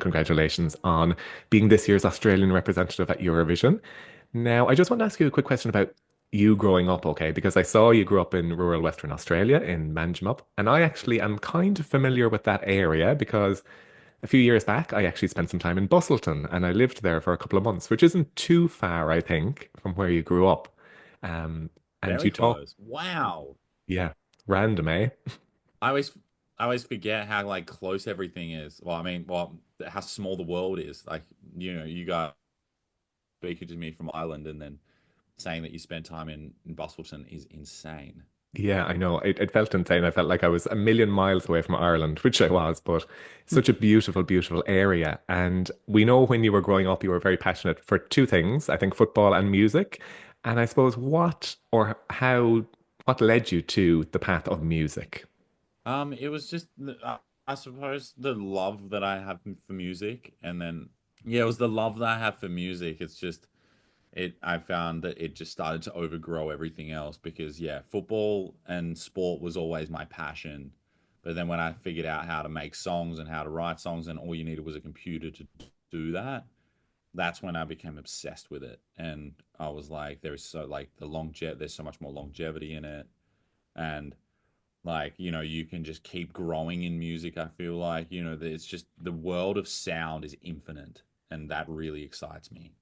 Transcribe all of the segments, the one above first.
congratulations on being this year's Australian representative at Eurovision. Now, I just want to ask you a quick question about you growing up, okay? Because I saw you grew up in rural Western Australia in Manjimup, and I actually am kind of familiar with that area because a few years back, I actually spent some time in Busselton and I lived there for a couple of months, which isn't too far, I think, from where you grew up. Um, and Very you talk, close. Wow. yeah, random, eh? I always I always forget how like close everything is. Well, I mean, well, how small the world is. Like, you guys speaking to me from Ireland and then saying that you spent time in Bustleton is insane. Yeah, I know. It felt insane. I felt like I was a million miles away from Ireland, which I was, but such a beautiful, beautiful area. And we know when you were growing up, you were very passionate for two things, I think football and music. And I suppose what led you to the path of music? It was just I suppose the love that I have for music, and then yeah, it was the love that I have for music. It's just I found that it just started to overgrow everything else because yeah, football and sport was always my passion. But then when I figured out how to make songs and how to write songs and all you needed was a computer to do that, that's when I became obsessed with it. And I was like, there's so like there's so much more longevity in it. And like, you can just keep growing in music, I feel like, it's just the world of sound is infinite and that really excites me.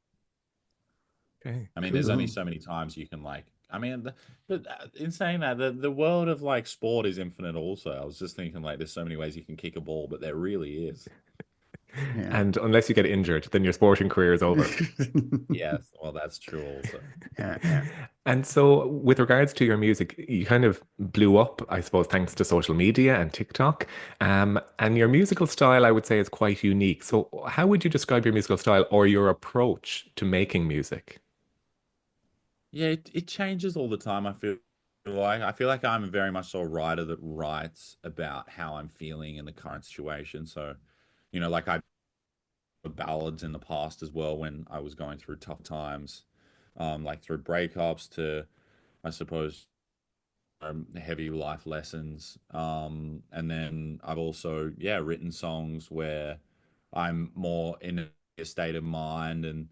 Okay, I mean, there's only cool. so many times you can like. I mean, but in saying that, the world of like sport is infinite. Also, I was just thinking like, there's so many ways you can kick a ball, but there really is. Yeah. And unless you get injured, then your sporting career is over. Yes, well, that's true also. Yeah, yeah. And so, with regards to your music, you kind of blew up, I suppose, thanks to social media and TikTok. And your musical style, I would say, is quite unique. So, how would you describe your musical style or your approach to making music? Yeah, it changes all the time. I feel like I'm very much so a writer that writes about how I'm feeling in the current situation. So, like I ballads in the past as well when I was going through tough times, like through breakups to, I suppose, heavy life lessons. And then I've also, yeah, written songs where I'm more in a state of mind and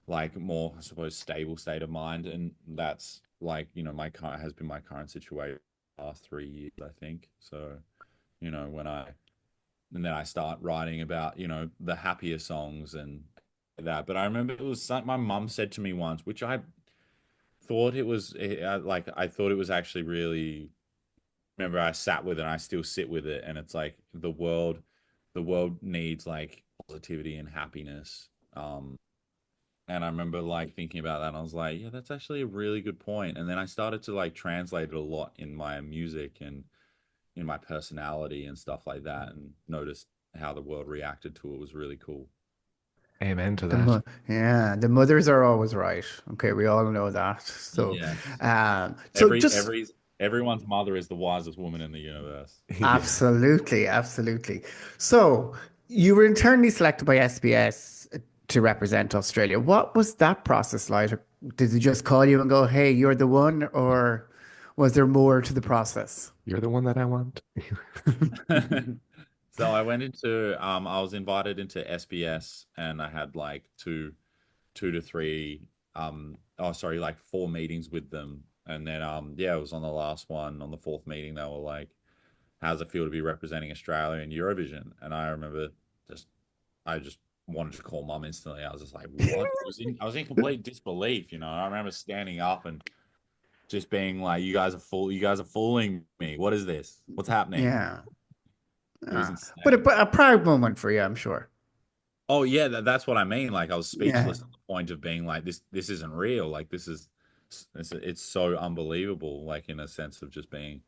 like more, I suppose, stable state of mind. And that's like, my current has been my current situation the last 3 years, I think. So, when and then I start writing about, the happier songs and that. But I remember it was something my mum said to me once, which I thought it was like I thought it was actually really. Remember, I sat with it, and I still sit with it, and it's like the world needs like positivity and happiness. And I remember like thinking about that, and I was like, yeah, that's actually a really good point. And then I started to like translate it a lot in my music and in my personality and stuff like that, and noticed how the world reacted to it was really cool. Amen to that. Yeah, the mothers are always right. Okay, we all know that. Yes. So just Everyone's mother is the wisest woman in the universe. Yeah. absolutely, absolutely. So you were internally selected by SBS to represent Australia. What was that process like? Did they just call you and go, "Hey, you're the one," or was there more to the process? You're the one that I want. So I was invited into SBS and I had like two to three, oh, sorry, like four meetings with them. And then, yeah, it was on the last one, on the fourth meeting, they were like, how's it feel to be representing Australia in Eurovision? And I remember just, I just wanted to call mum instantly. I was just like, what? I was in complete disbelief, I remember standing up and just being like, you guys are fooling me. What is this? What's happening? Yeah. It was But insane. a proud moment for you, I'm sure. Oh yeah, that's what I mean. Like I was Yeah. speechless at the point of being like, this isn't real. Like it's so unbelievable. Like in a sense of just being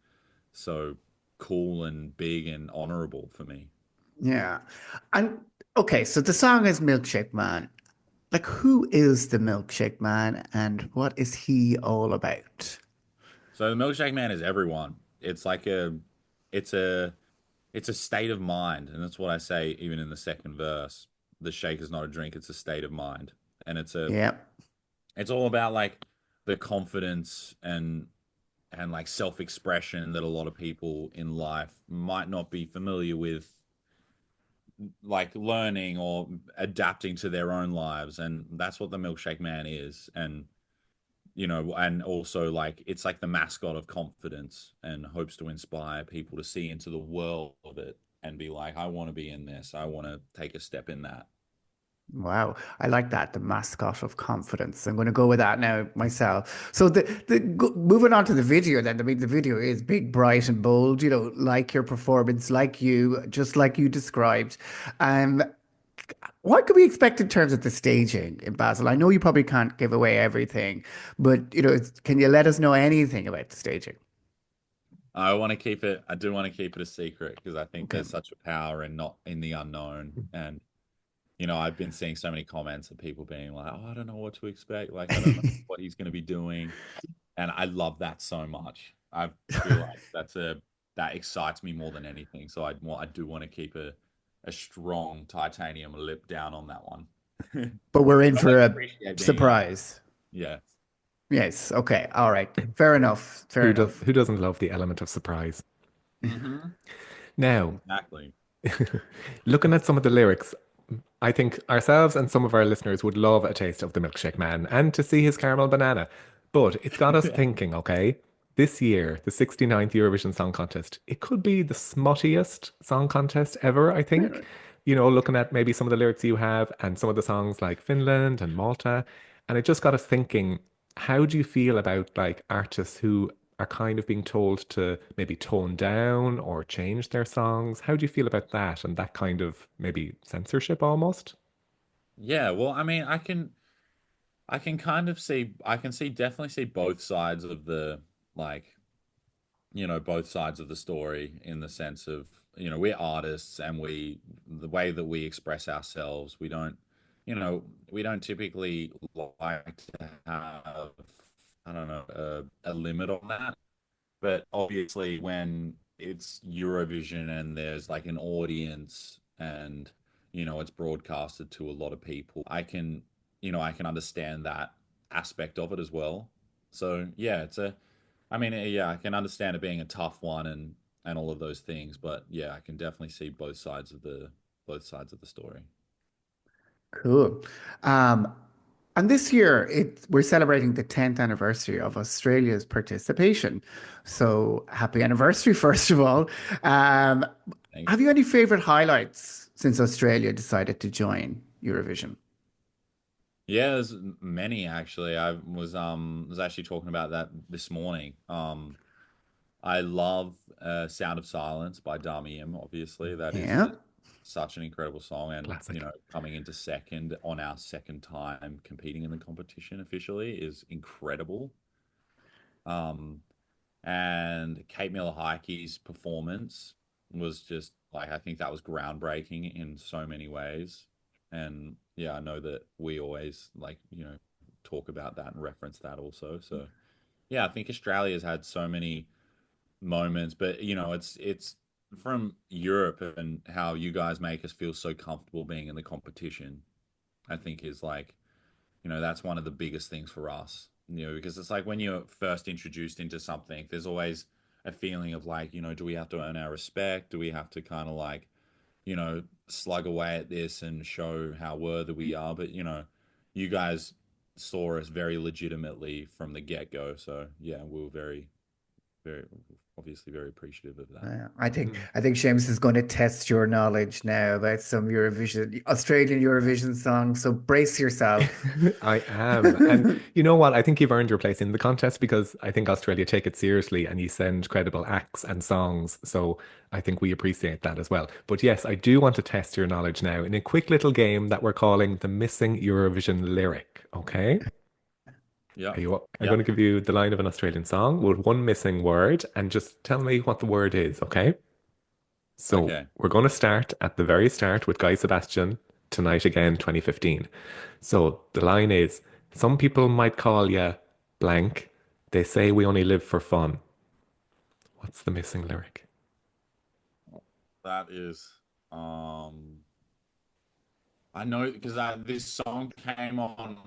so cool and big and honorable for me. Yeah. And okay, so the song is Milkshake Man. Like, who is the Milkshake Man and what is he all about? So the Milkshake Man is everyone. It's a, it's a state of mind, and that's what I say even in the second verse. The shake is not a drink; it's a state of mind, and Yeah. it's all about like the confidence and like self-expression that a lot of people in life might not be familiar with like learning or adapting to their own lives, and that's what the Milkshake Man is. And and also like it's like the mascot of confidence and hopes to inspire people to see into the world of it and be like, I want to be in this. I want to take a step in that. Wow, I like that, the mascot of confidence. I'm going to go with that now myself. So moving on to the video then, I mean the video is big, bright and bold, like your performance, like you, just like you described. Um, what can we expect in terms of the staging in Basel? I know you probably can't give away everything, but can you let us know anything about the staging? I do want to keep it a secret because I think Okay. there's such a power in not in the unknown. And I've been seeing so many comments of people being like, "Oh, I don't know what to expect. Like, I don't know what he's going to be doing." And I love that so much. I feel like that excites me more than anything. So I do want to keep a strong titanium lip down on that one. But we're in I for like a appreciate being in. surprise. Yeah, Yes. Okay. All right. Fair enough. Fair enough. Who doesn't love the element of surprise? hmm Now, exactly. looking at some of the lyrics, I think ourselves and some of our listeners would love a taste of the Milkshake Man and to see his caramel banana. But it's got us thinking, okay, this year, the 69th Eurovision Song Contest, it could be the smuttiest song contest ever, I think. Looking at maybe some of the lyrics you have and some of the songs like Finland and Malta. And it just got us thinking, how do you feel about like artists who are kind of being told to maybe tone down or change their songs? How do you feel about that and that kind of maybe censorship almost? Yeah. Well, I mean, I can kind of see I can see definitely see both sides of the like both sides of the story in the sense of, we're artists and the way that we express ourselves, we don't typically like to have, I don't know, a limit on that. But obviously, when it's Eurovision and there's like an audience and, it's broadcasted to a lot of people, I can understand that aspect of it as well. So yeah, I mean, yeah, I can understand it being a tough one and all of those things, but yeah, I can definitely see both sides of the story. Cool. Um, and this year, we're celebrating the 10th anniversary of Australia's participation. So happy anniversary, first of all. Um, Thank have you any favorite highlights since Australia decided to join Eurovision? Yeah, there's many actually. I was actually talking about that this morning. I love Sound of Silence by Damian, obviously. That is Yeah. just such an incredible song. And, Classic. coming into second on our second time competing in the competition officially is incredible. Um, and Kate Miller-Heidke's performance was just like, I think that was groundbreaking in so many ways. And yeah, I know that we always like, talk about that and reference that also. So yeah, I think Australia's had so many moments, but it's from Europe and how you guys make us feel so comfortable being in the competition. I think is like, that's one of the biggest things for us. Because it's like when you're first introduced into something, there's always a feeling of like, do we have to earn our respect? Do we have to kind of like, slug away at this and show how worthy we are? But you guys saw us very legitimately from the get-go. So yeah, we were very obviously very appreciative of that. Yeah, I think Seamus is going to test your knowledge now about some Australian Eurovision songs. So brace yourself. I am. And you know what? I think you've earned your place in the contest because I think Australia take it seriously and you send credible acts and songs. So I think we appreciate that as well. But yes, I do want to test your knowledge now in a quick little game that we're calling the Missing Eurovision Lyric. Okay? Yeah. Are you up? I'm Yeah. going to give you the line of an Australian song with one missing word and just tell me what the word is, okay? So Okay. we're going to start at the very start with Guy Sebastian, Tonight Again 2015. So the line is, some people might call you blank. They say we only live for fun. What's the missing lyric? That is I know because this song came on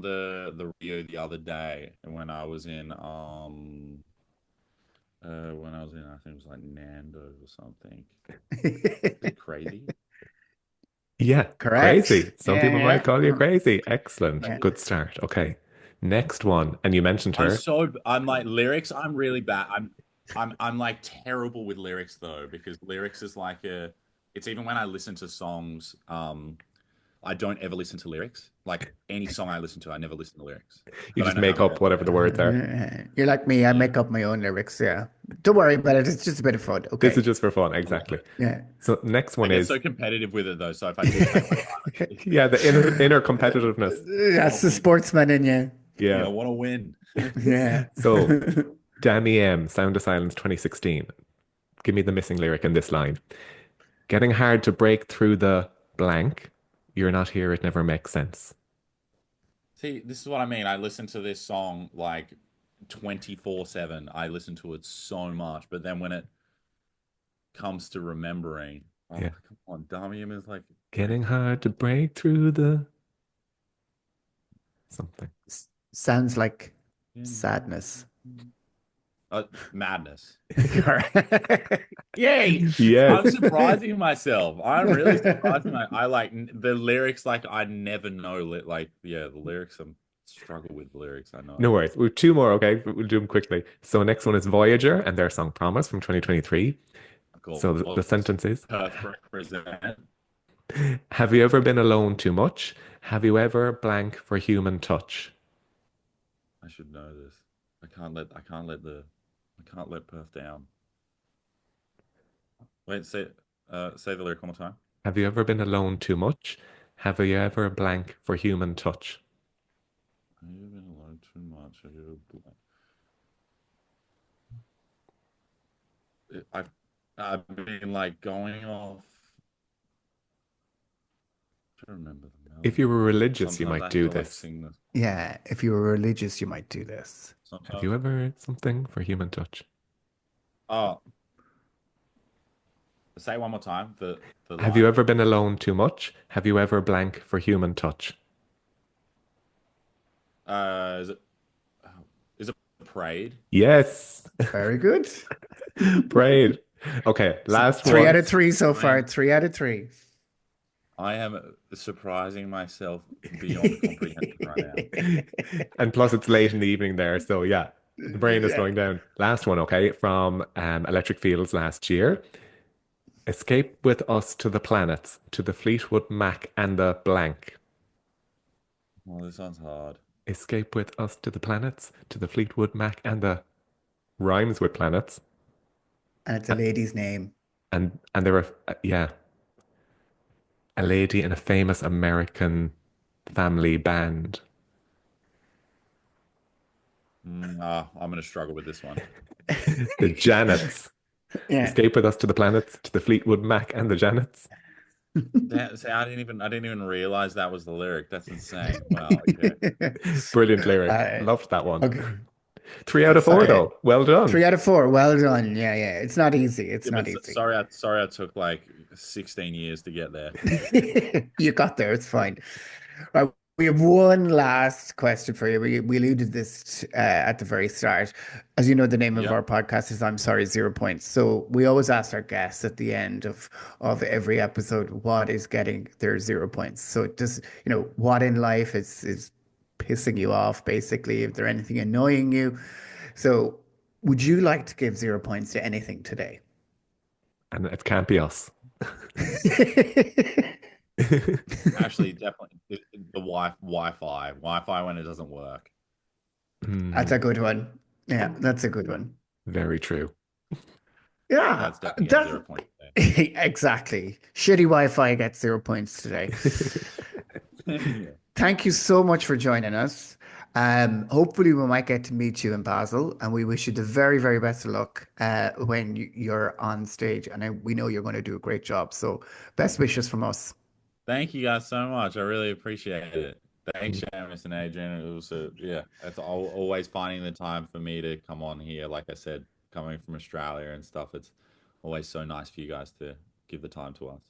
the radio the other day when I was in I think it was like Nando's or something. Is it crazy? Yeah, Correct. crazy. Some Yeah, people might yeah. call you crazy. Excellent. Yeah. Good start. Okay. Next one. And you mentioned her. I'm like lyrics. I'm really bad. I'm like terrible with lyrics though, because lyrics is like a. It's even when I listen to songs, I don't ever listen to lyrics. Like any song I listen to, I never listen to lyrics. You But I just know how make up important whatever they the are. words are. You're like me. I Yeah. make up my own lyrics. Yeah. Don't worry about it. It's just a bit of fun. This Okay. is just for fun. I love Exactly. it. Yeah. So next I one get is, so competitive with it though. So if I do take my time, actually, yeah, the inner competitiveness. I want That's to the win. sportsman in you. Yeah, Yeah. I want to win. Yeah. So Danny M, Sound of Silence 2016. Give me the missing lyric in this line. Getting hard to break through the blank. You're not here, it never makes sense. See, this is what I mean. I listen to this song like 24/7. I listen to it so much, but then when it comes to remembering, oh, Yeah. come on, Damian is like Getting hard to break through the something. Sounds like sadness. madness. Yay. I'm Yes. surprising myself. I'm really surprising. I like the lyrics. Like I never know. Like yeah, the lyrics. I'm struggle with lyrics. I know. No worries. We have two more, okay? We'll do them quickly. So next one is Voyager and their song Promise from 2023. Of So the course, sentence is, Perth represent. have you ever been alone too much? Have you ever blank for human touch? I should know this. I can't let Perth down. Wait, say the lyric one more time. Have you ever been alone too much? Have you ever blank for human touch? Have you been alone too much? I've been like going off. I don't remember the If you melody. were religious, you Sometimes might I have do to like this. sing this. Yeah. If you were religious, you might do this. Have Sometimes. you ever something for human touch? Oh, say it one more time. The Have you line. ever been alone too much? Have you ever blank for human touch? Is it oh, is it prayed? Yes. Very good. Prayed. Okay, last Three out one. of three so I far. am 3 out of 3. I am surprising myself beyond comprehension right now. And plus, it's late in the evening there, so yeah, the brain is Yeah. slowing down. Last one, okay, from Electric Fields last year. Escape with us to the planets, to the Fleetwood Mac and the blank. Oh, this sounds hard. Escape with us to the planets, to the Fleetwood Mac and the rhymes with planets. And it's a Uh, lady's name. and there were yeah, a lady in a famous American family band. I'm gonna struggle with this one. The Janets. Yeah. Escape with us to the planets, to the Fleetwood Mac and the Janets. See, I didn't even realize that was the lyric. That's insane. Wow. Okay. Brilliant lyric. Uh, Loved that one. okay. 3 out of 4 Okay. though. Well done. 3 out of 4. Well done. Yeah, yeah. It's not easy. It's Yeah, not but easy. sorry I took like 16 years to get there. You got there. It's fine. Right. We have one last question for you. We alluded this at the very start. As you know, the name of Yep. our podcast is I'm Sorry, 0 points. So we always ask our guests at the end of every episode what is getting their 0 points. So just, what in life is pissing you off, basically, if there's anything annoying you. So would you like to give 0 points to anything today? And it can't be us. Actually, definitely the Wi-Fi when it doesn't work. That's a Hmm, good one. Yeah, that's a good one. very true. Yeah, That's definitely getting that 0 points there. exactly. Shitty Wi-Fi gets 0 points today. Yeah. Thank you so much for joining us. Hopefully we might get to meet you in Basel, and we wish you the very, very best of luck when you're on stage. And we know you're going to do a great job. So best wishes from us. Thank you guys so much. I really appreciate it. Thanks, Seamus and Adrian. It was yeah, it's always finding the time for me to come on here. Like I said, coming from Australia and stuff, it's always so nice for you guys to give the time to us.